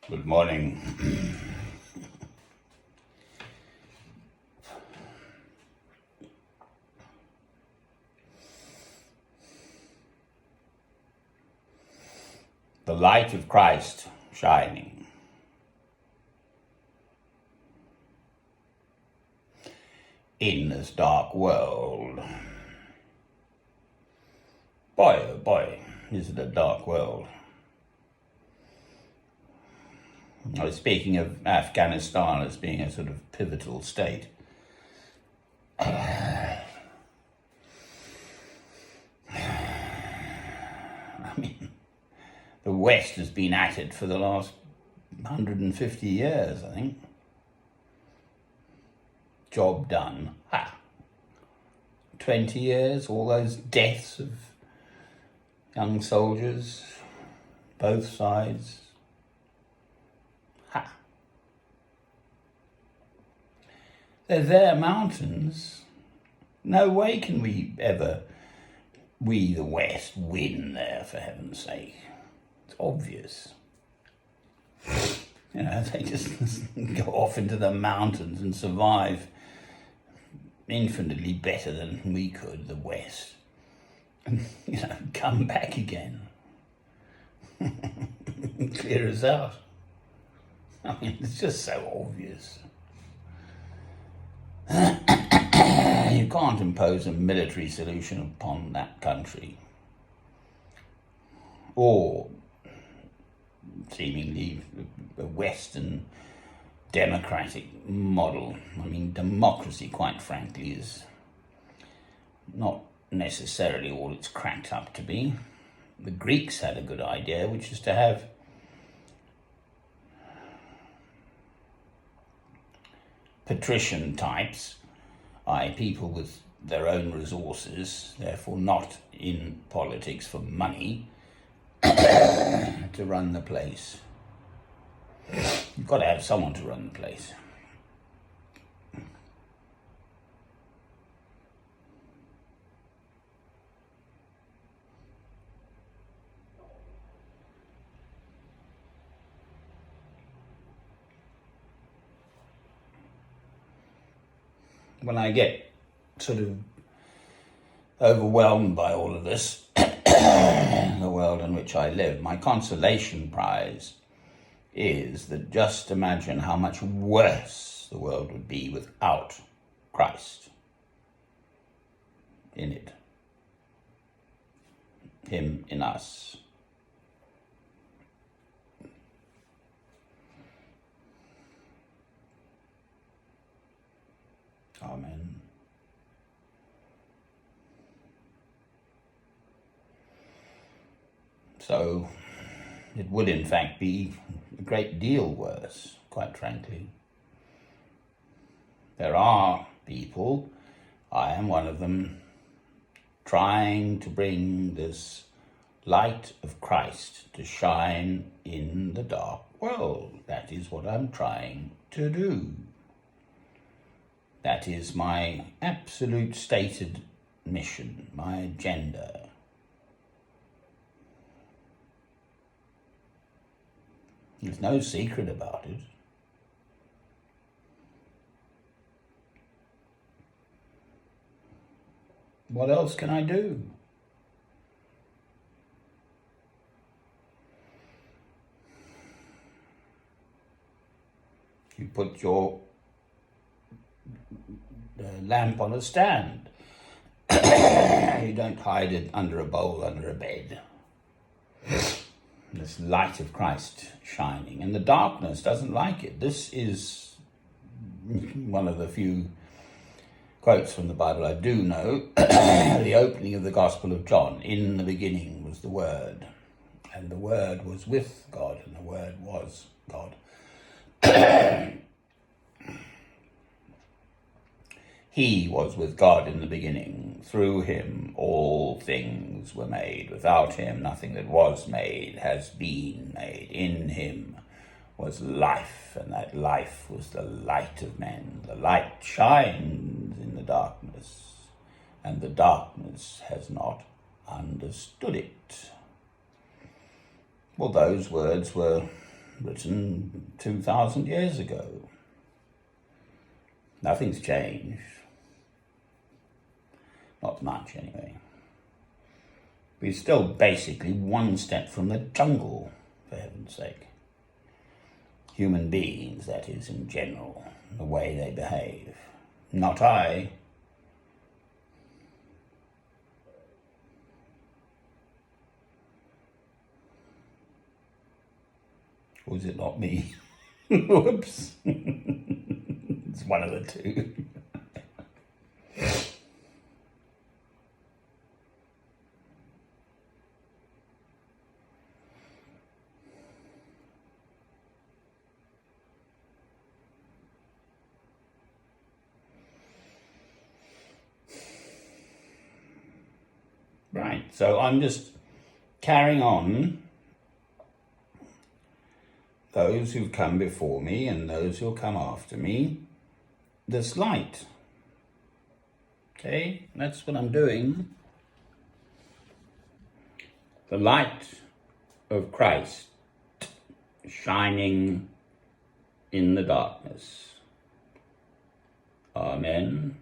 Good morning. The light of Christ shining. In this dark world. Boy, oh boy, is it a dark world. I was speaking of Afghanistan as being a sort of pivotal state. I mean, the West has been at it for the last 150 years, I think. Job done. Ha! 20 years, all those deaths of young soldiers, both sides. Ha! They're their mountains. No way can we, the West, win there, for heaven's sake. It's obvious. They just go off into the mountains and survive infinitely better than we could, the West. And, come back again. Clear us out. I mean, it's just so obvious. You can't impose a military solution upon that country. Or seemingly a Western democratic model. I mean, democracy, quite frankly, is not necessarily all it's cracked up to be. The Greeks had a good idea, which is to have patrician types, i.e. people with their own resources, therefore not in politics for money, to run the place. You've got to have someone to run the place. When I get sort of overwhelmed by all of this, the world in which I live, my consolation prize is that just imagine how much worse the world would be without Christ in it. Him in us. Amen. So it would in fact be a great deal worse, quite frankly. There are people, I am one of them, trying to bring this light of Christ to shine in the dark world. That is what I'm trying to do. That is my absolute stated mission, my agenda. There's no secret about it. What else can I do? You put your lamp on a stand. You don't hide it under a bowl, under a bed. This light of Christ shining, and the darkness doesn't like it. This is one of the few quotes from the Bible I do know. The opening of the Gospel of John. In the beginning was the Word, and the Word was with God, and the Word was God. He was with God in the beginning. Through him all things were made. Without him nothing that was made has been made. In him was life, and that life was the light of men. The light shines in the darkness, and the darkness has not understood it. Well, those words were written 2,000 years ago. Nothing's changed. Not much, anyway. We're still basically one step from the jungle, for heaven's sake. Human beings, that is, in general, the way they behave. Not I. Or is it not me? Whoops. It's one of the two. Right, so I'm just carrying on those who've come before me and those who'll come after me, this light. Okay, that's what I'm doing. The light of Christ shining in the darkness. Amen.